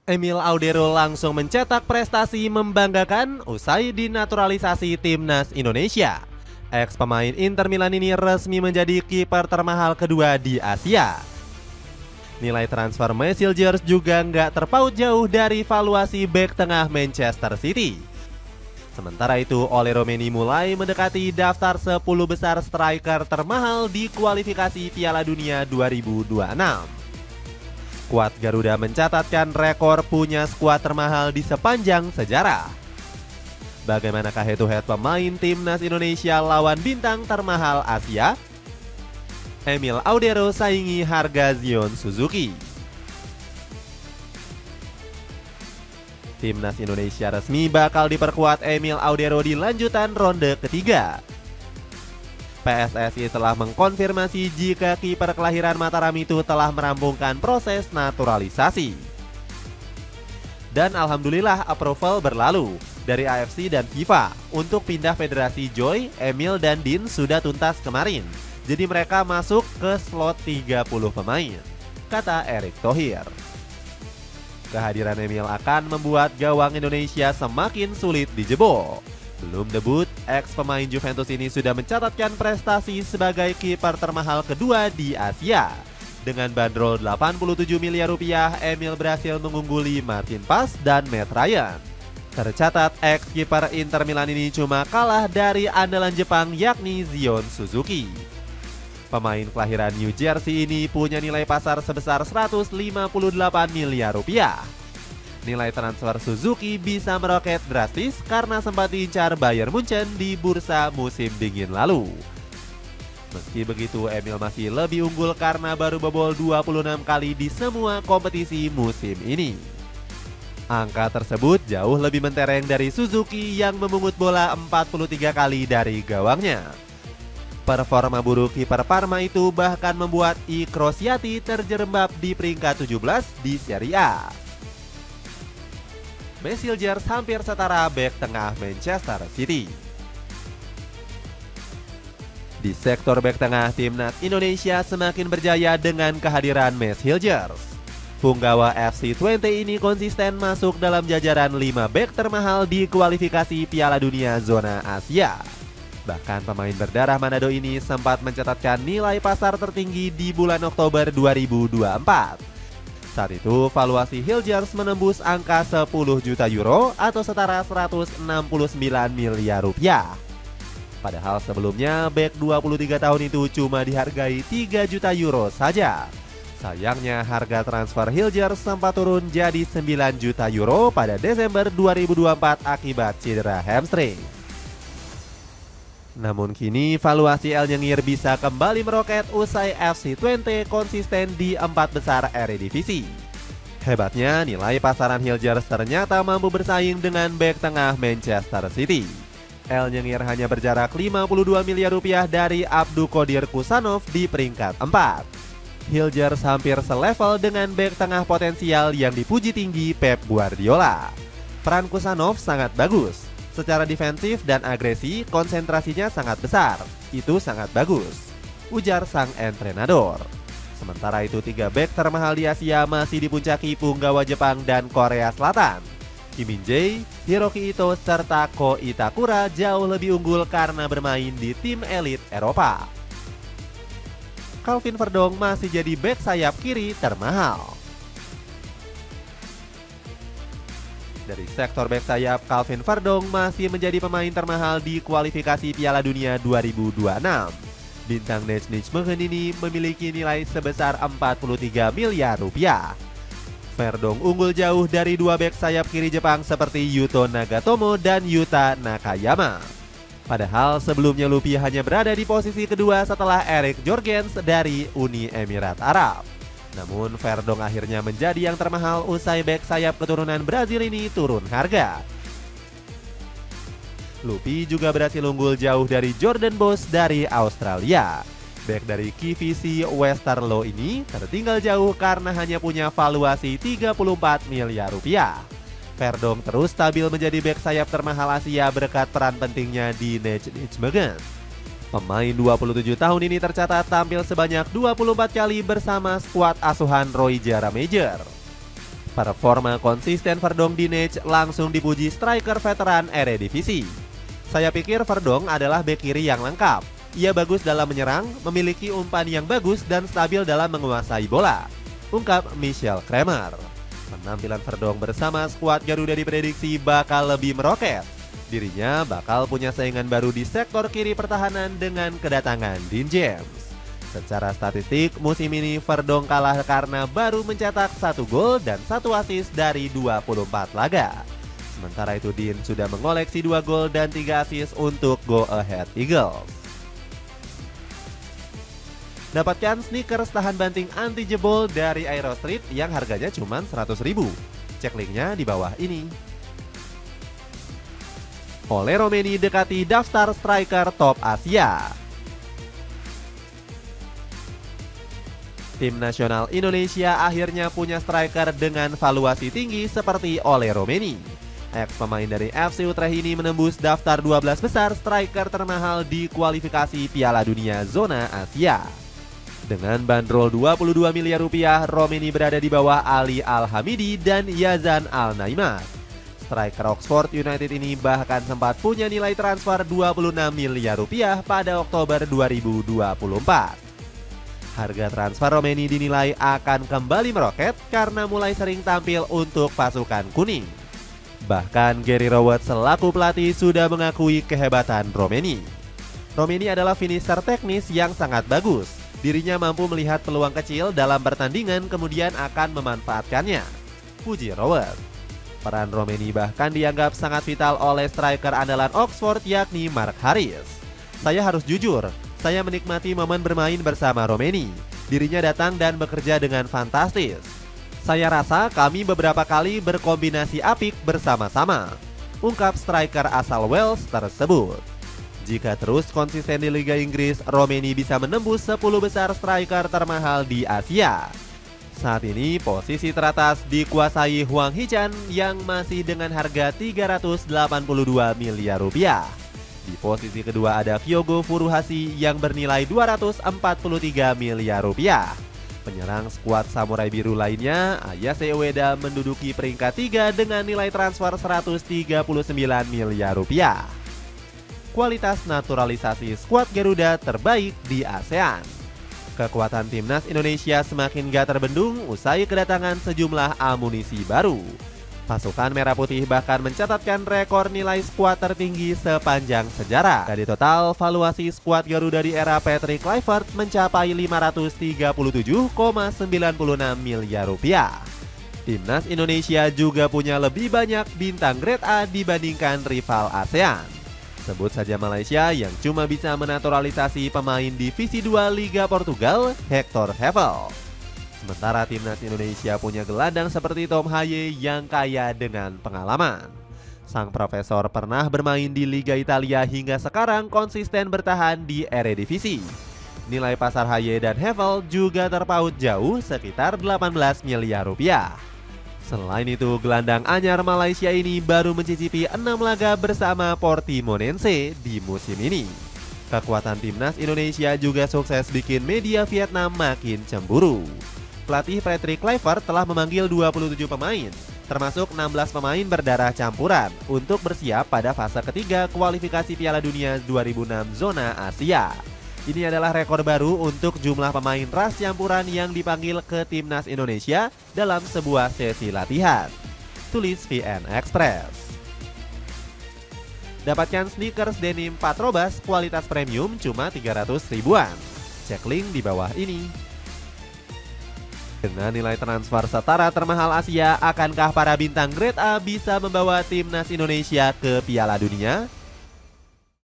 Emil Audero langsung mencetak prestasi membanggakan usai dinaturalisasi timnas Indonesia. Ex pemain Inter Milan ini resmi menjadi kiper termahal kedua di Asia. Nilai transfer Messilgers juga nggak terpaut jauh dari valuasi bek tengah Manchester City. Sementara itu, Ole Romeni mulai mendekati daftar 10 besar striker termahal di kualifikasi Piala Dunia 2026. Skuad Garuda mencatatkan rekor punya skuad termahal di sepanjang sejarah. Bagaimanakah head-to-head pemain timnas Indonesia lawan bintang termahal Asia? Emil Audero saingi harga Zion Suzuki. Timnas Indonesia resmi bakal diperkuat Emil Audero di lanjutan ronde ketiga. PSSI telah mengkonfirmasi jika kiper kelahiran Mataram itu telah merampungkan proses naturalisasi. Dan alhamdulillah approval berlalu dari AFC dan FIFA untuk pindah federasi. Joy, Emil, dan Din sudah tuntas kemarin. Jadi mereka masuk ke slot 30 pemain, kata Erick Thohir. Kehadiran Emil akan membuat gawang Indonesia semakin sulit dijebol. Belum debut, ex pemain Juventus ini sudah mencatatkan prestasi sebagai kiper termahal kedua di Asia. Dengan bandrol 87 miliar rupiah, Emil berhasil mengungguli Martin Paes dan Matt Ryan. Tercatat ex kiper Inter Milan ini cuma kalah dari andalan Jepang yakni Zion Suzuki. Pemain kelahiran New Jersey ini punya nilai pasar sebesar 158 miliar rupiah. Nilai transfer Suzuki bisa meroket drastis karena sempat diincar Bayern Munchen di bursa musim dingin lalu. Meski begitu, Emil masih lebih unggul karena baru bobol 26 kali di semua kompetisi musim ini. Angka tersebut jauh lebih mentereng dari Suzuki yang memungut bola 43 kali dari gawangnya. Performa buruk kiper Parma itu bahkan membuat I Crociati terjerembab di peringkat 17 di Serie A. Messilgers hampir setara bek tengah Manchester City. Di sektor bek tengah, timnas Indonesia semakin berjaya dengan kehadiran Messilgers. Punggawa FC20 ini konsisten masuk dalam jajaran 5 bek termahal di kualifikasi Piala Dunia zona Asia. Bahkan pemain berdarah Manado ini sempat mencatatkan nilai pasar tertinggi di bulan Oktober 2024. Saat itu, valuasi Hilgers menembus angka 10 juta euro atau setara 169 miliar rupiah. Padahal sebelumnya, bek 23 tahun itu cuma dihargai 3 juta euro saja. Sayangnya, harga transfer Hilgers sempat turun jadi 9 juta euro pada Desember 2024 akibat cedera hamstring. Namun kini valuasi El Nyengir bisa kembali meroket usai FC20 konsisten di 4 besar Eredivisie. Hebatnya, nilai pasaran Hilgers ternyata mampu bersaing dengan bek tengah Manchester City. El Nyengir hanya berjarak 52 miliar rupiah dari Abdou Qadir Kusanov di peringkat 4. Hilgers hampir selevel dengan bek tengah potensial yang dipuji tinggi Pep Guardiola. Peran Kusanov sangat bagus. Secara defensif dan agresi, konsentrasinya sangat besar. Itu sangat bagus, ujar sang entrenador. Sementara itu, 3 bek termahal di Asia masih dipuncaki punggawa Jepang dan Korea Selatan. Kim Min-jae, Hiroki Ito, serta Ko Itakura jauh lebih unggul karena bermain di tim elit Eropa. Calvin Verdong masih jadi bek sayap kiri termahal. Dari sektor bek sayap, Calvin Verdong masih menjadi pemain termahal di kualifikasi Piala Dunia 2026. Bintang Nijmegen ini memiliki nilai sebesar 43 miliar rupiah. Verdong unggul jauh dari 2 bek sayap kiri Jepang seperti Yuto Nagatomo dan Yuta Nakayama. Padahal sebelumnya Lupi hanya berada di posisi kedua setelah Erik Jorgens dari Uni Emirat Arab. Namun Verdong akhirnya menjadi yang termahal usai bek sayap keturunan Brazil ini turun harga. Lupi juga berhasil unggul jauh dari Jordan Bos dari Australia. Bek dari KVC Westerlo ini tertinggal jauh karena hanya punya valuasi 34 miliar rupiah. Verdong terus stabil menjadi bek sayap termahal Asia berkat peran pentingnya di Nijmegen. Pemain 27 tahun ini tercatat tampil sebanyak 24 kali bersama skuad asuhan Roy Jara Major. Performa konsisten Verdonk di Next langsung dipuji striker veteran Eredivisie. Saya pikir Verdonk adalah bek kiri yang lengkap. Ia bagus dalam menyerang, memiliki umpan yang bagus dan stabil dalam menguasai bola, ungkap Michel Kramer. Penampilan Verdonk bersama skuad Garuda diprediksi bakal lebih meroket. Dirinya bakal punya saingan baru di sektor kiri pertahanan dengan kedatangan Dean James. Secara statistik, musim ini Verdonk kalah karena baru mencetak 1 gol dan 1 assist dari 24 laga. Sementara itu Dean sudah mengoleksi 2 gol dan 3 assist untuk Go Ahead Eagles. Dapatkan sneakers tahan banting anti jebol dari Aero Street yang harganya cuma 100.000. Cek linknya di bawah ini. Ole Romeni dekati daftar striker top Asia. Tim nasional Indonesia akhirnya punya striker dengan valuasi tinggi seperti Ole Romeni. Ex-pemain dari FC Utrecht ini menembus daftar 12 besar striker termahal di kualifikasi Piala Dunia Zona Asia. Dengan bandrol 22 miliar rupiah, Romeni berada di bawah Ali Al-Hamidi dan Yazan Al-Naimat. Striker Oxford United ini bahkan sempat punya nilai transfer 26 miliar rupiah pada Oktober 2024. Harga transfer Romeni dinilai akan kembali meroket karena mulai sering tampil untuk pasukan kuning. Bahkan Gary Rowett selaku pelatih sudah mengakui kehebatan Romeni. Romeni adalah finisher teknis yang sangat bagus. Dirinya mampu melihat peluang kecil dalam pertandingan kemudian akan memanfaatkannya, puji Rowett. Peran Romeni bahkan dianggap sangat vital oleh striker andalan Oxford yakni Mark Harris. Saya harus jujur, saya menikmati momen bermain bersama Romeni. Dirinya datang dan bekerja dengan fantastis. Saya rasa kami beberapa kali berkombinasi apik bersama-sama, ungkap striker asal Wales tersebut. Jika terus konsisten di Liga Inggris, Romeni bisa menembus 10 besar striker termahal di Asia. Saat ini posisi teratas dikuasai Hwang Hee-chan yang masih dengan harga 382 miliar rupiah. Di posisi kedua ada Kyogo Furuhashi yang bernilai 243 miliar rupiah. Penyerang skuad Samurai Biru lainnya, Ayase Ueda menduduki peringkat 3 dengan nilai transfer 139 miliar rupiah. Kualitas naturalisasi skuad Garuda terbaik di ASEAN. Kekuatan timnas Indonesia semakin gak terbendung usai kedatangan sejumlah amunisi baru. Pasukan Merah Putih bahkan mencatatkan rekor nilai skuad tertinggi sepanjang sejarah. Dari total, valuasi skuad Garuda di era Patrick Kluivert mencapai 537,96 miliar rupiah. Timnas Indonesia juga punya lebih banyak bintang grade A dibandingkan rival ASEAN. Sebut saja Malaysia yang cuma bisa menaturalisasi pemain Divisi 2 Liga Portugal, Hector Hevel. Sementara timnas Indonesia punya gelandang seperti Tom Haye yang kaya dengan pengalaman. Sang profesor pernah bermain di Liga Italia hingga sekarang konsisten bertahan di Eredivisie. Nilai pasar Haye dan Hevel juga terpaut jauh sekitar 18 miliar rupiah. Selain itu, gelandang anyar Malaysia ini baru mencicipi 6 laga bersama Portimonense di musim ini. Kekuatan timnas Indonesia juga sukses bikin media Vietnam makin cemburu. Pelatih Patrick Kluivert telah memanggil 27 pemain, termasuk 16 pemain berdarah campuran untuk bersiap pada fase ketiga kualifikasi Piala Dunia 2006 Zona Asia. Ini adalah rekor baru untuk jumlah pemain ras campuran yang dipanggil ke timnas Indonesia dalam sebuah sesi latihan, tulis VN Express. Dapatkan sneakers denim Patrobas kualitas premium cuma 300 ribuan. Cek link di bawah ini. Dengan nilai transfer setara termahal Asia, akankah para bintang grade A bisa membawa timnas Indonesia ke Piala Dunia?